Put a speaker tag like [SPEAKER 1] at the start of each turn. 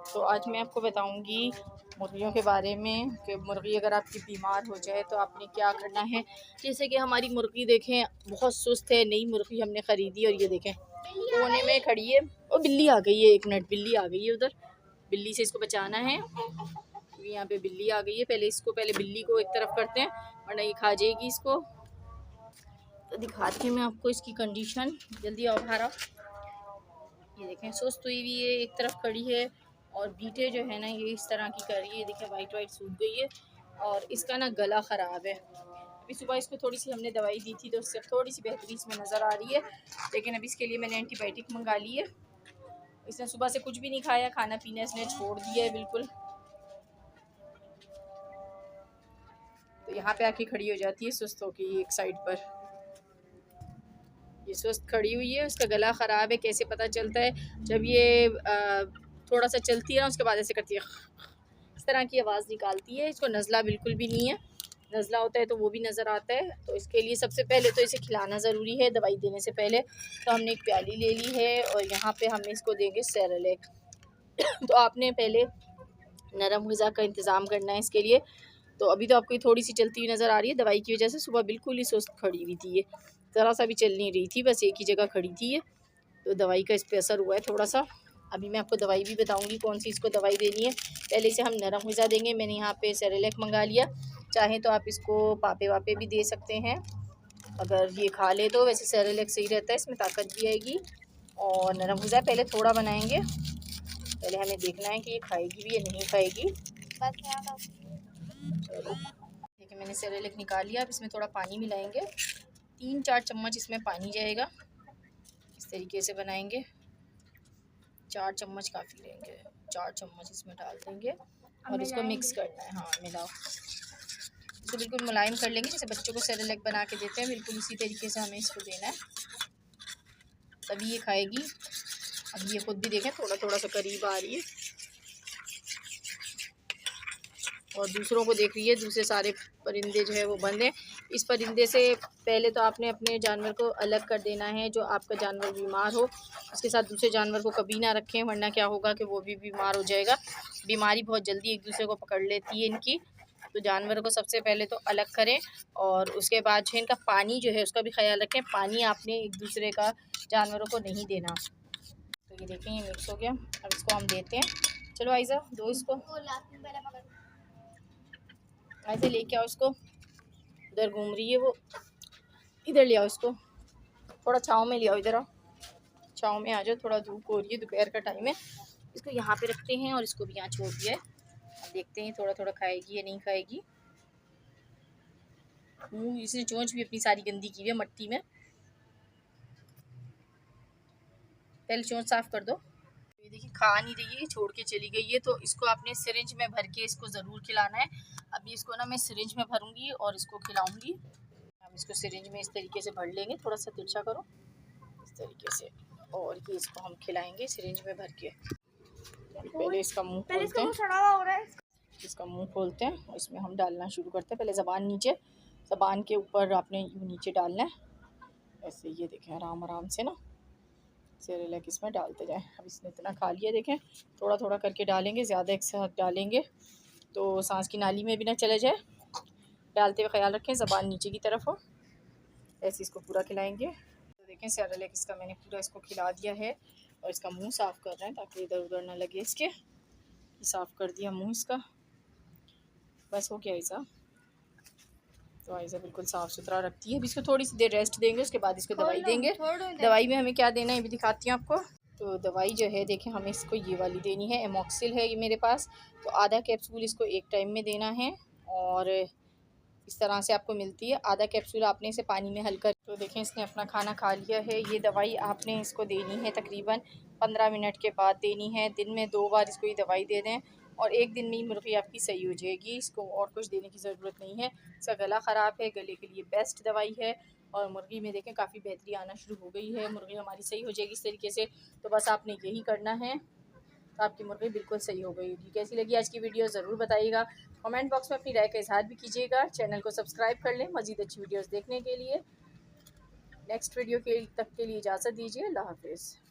[SPEAKER 1] तो आज मैं आपको बताऊंगी मुर्गियों के बारे में कि मुर्गी अगर आपकी बीमार हो जाए तो आपने क्या करना है। जैसे कि हमारी मुर्गी देखें बहुत सुस्त है, नई मुर्गी हमने ख़रीदी और ये देखें कोने में खड़ी है। और बिल्ली आ गई है, एक मिनट, बिल्ली आ गई है उधर। बिल्ली से इसको बचाना है। यहाँ पे बिल्ली आ गई है, पहले बिल्ली को एक तरफ करते हैं वरना ये खा जाएगी इसको। तो दिखाती हूँ मैं आपको इसकी कंडीशन। जल्दी आओ बाहर आओ। ये देखें सुस्त हुई हुई है, एक तरफ खड़ी है और बीटे जो है ना ये इस तरह की कर रही है। देखें वाइट वाइट सूख गई है और इसका ना गला ख़राब है। अभी सुबह इसको थोड़ी सी हमने दवाई दी थी तो उससे थोड़ी सी बेहतरी इसमें नज़र आ रही है, लेकिन अभी इसके लिए मैंने एंटीबायोटिक मंगा ली है। इसने सुबह से कुछ भी नहीं खाया, खाना पीना इसने छोड़ दिया है बिल्कुल। तो यहाँ पे आके खड़ी हो जाती है सुस्त होकर एक साइड पर। ये सुस्त खड़ी हुई है, उसका गला ख़राब है। कैसे पता चलता है? जब ये थोड़ा सा चलती है ना उसके बाद ऐसे करती है, इस तरह की आवाज़ निकालती है। इसको नज़ला बिल्कुल भी नहीं है, नज़ला होता है तो वो भी नज़र आता है। तो इसके लिए सबसे पहले तो इसे खिलाना ज़रूरी है दवाई देने से पहले। तो हमने एक प्याली ले ली है और यहाँ पे हम इसको देंगे सेरेलैक। तो आपने पहले नरम ग़िज़ा का इंतज़ाम करना है इसके लिए। तो अभी तो आपको थोड़ी सी चलती हुई नज़र आ रही है, दवाई की वजह से सुबह बिल्कुल ही सुस्त खड़ी हुई थी, ये ज़रा सा भी चल नहीं रही थी, बस एक ही जगह खड़ी थी ये। तो दवाई का इस पर असर हुआ है थोड़ा सा। अभी मैं आपको दवाई भी बताऊंगी कौन सी इसको दवाई देनी है। पहले इसे हम नरम ग़िज़ा देंगे। मैंने यहाँ पे सेरेलैक मंगा लिया, चाहें तो आप इसको पापे वापे भी दे सकते हैं अगर ये खा ले तो। वैसे सेरेलैक सही रहता है, इसमें ताकत भी आएगी। और नरम ग़िज़ा पहले थोड़ा बनाएंगे, पहले हमें देखना है कि ये खाएगी भी या नहीं खाएगी। चलो देखिए मैंने सेरेलैक निकाल लिया। अब इसमें थोड़ा पानी मिलाएंगे, 3-4 चम्मच इसमें पानी जाएगा। इस तरीके से बनाएंगे, 4 चम्मच काफ़ी रहेंगे। 4 चम्मच इसमें डाल देंगे और इसको मिक्स करना है। हाँ मिलाओ, इसको बिल्कुल मुलायम कर लेंगे। जैसे बच्चों को सेरेलैक बना के देते हैं बिल्कुल उसी तरीके से हमें इसको देना है, तभी ये खाएगी। अब ये खुद भी देखें थोड़ा थोड़ा सा करीब आ रही है और दूसरों को देख रही है। दूसरे सारे परिंदे जो है वो बंद हैं। इस परिंदे से पहले तो आपने अपने जानवर को अलग कर देना है। जो आपका जानवर बीमार हो उसके साथ दूसरे जानवर को कभी ना रखें, वरना क्या होगा कि वो भी बीमार हो जाएगा। बीमारी बहुत जल्दी एक दूसरे को पकड़ लेती है इनकी। तो जानवर को सबसे पहले तो अलग करें और उसके बाद जो इनका पानी जो है उसका भी ख्याल रखें। पानी आपने एक दूसरे का जानवरों को नहीं देना। तो ये देखें ये मिक्स हो गया, अब इसको हम देते हैं। चलो आइज़ा दो इसको, ऐसे लेके आओ इसको। उधर घूम रही है वो, इधर ले आओ इसको। थोड़ा छाँव में ले आओ, इधर आओ, छाँव में आ जाओ। थोड़ा धूप हो रही है, दोपहर का टाइम है। इसको यहाँ पे रखते हैं और इसको भी यहाँ छोड़ दिया है। अब देखते हैं थोड़ा थोड़ा खाएगी या नहीं खाएगी। मुँह इसने चोंच भी अपनी सारी गंदी की हुई है मट्टी में, पहले चोंच साफ़ कर दो। ये देखिए खा नहीं रही है, छोड़ के चली गई है। तो इसको आपने सिरिंज में भर के इसको ज़रूर खिलाना है। अभी इसको ना मैं सिरिंज में भरूंगी और इसको खिलाऊंगी। हम इसको सिरिंज में इस तरीके से भर लेंगे, थोड़ा सा तिरछा करो इस तरीके से, और ये इसको हम खिलाएंगे सिरिंज में भर के। पहले इसका मुंह खोलते हैं, इसका मुंह खोलते हैं और इसमें हम डालना शुरू करते हैं। पहले ज़बान नीचे, ज़बान के ऊपर आपने नीचे डालना है ऐसे। ये देखें आराम आराम से ना सेरेलैक इसमें डालते जाएं। अब इसने इतना खा लिया, देखें थोड़ा थोड़ा करके डालेंगे, ज़्यादा एक साथ डालेंगे तो सांस की नाली में भी ना चले जाए। डालते हुए ख्याल रखें ज़बान नीचे की तरफ हो, ऐसे इसको पूरा खिलाएंगे। तो देखें सेरेलैक इसका मैंने पूरा इसको खिला दिया है और इसका मुंह साफ़ कर रहे हैं ताकि इधर उधर ना लगे इसके। साफ़ कर दिया मुंह इसका, बस हो गया ऐसा। तो आइज़ा बिल्कुल साफ़ सुथरा रखती है। अभी इसको थोड़ी सी देर रेस्ट देंगे, उसके बाद इसको दवाई देंगे। दवाई में हमें क्या देना है ये भी दिखाती हूँ आपको। तो दवाई जो है देखें हमें इसको ये वाली देनी है, एमॉक्सिल है ये मेरे पास। तो आधा कैप्सूल इसको एक टाइम में देना है और इस तरह से आपको मिलती है। आधा कैप्सूल आपने इसे पानी में हल्का। तो देखें इसने अपना खाना खा लिया है। ये दवाई आपने इसको देनी है तकरीबन 15 मिनट के बाद देनी है। दिन में 2 बार इसको ये दवाई दे दें और एक दिन में ही मुर्गी आपकी सही हो जाएगी। इसको और कुछ देने की ज़रूरत नहीं है। इसका गला ख़राब है, गले के लिए बेस्ट दवाई है। और मुर्गी में देखें काफ़ी बेहतरी आना शुरू हो गई है, मुर्गी हमारी सही हो जाएगी इस तरीके से। तो बस आपने यही करना है, तो आपकी मुर्गी बिल्कुल सही हो गई होगी। कैसी लगी आज की वीडियो ज़रूर बताइएगा, कमेंट बॉक्स में अपनी राय का इजहार भी कीजिएगा। चैनल को सब्सक्राइब कर लें मज़ीद अच्छी वीडियोस देखने के लिए। नेक्स्ट वीडियो के तक के लिए इजाज़त दीजिए। अल्लाह हाफ़िज़।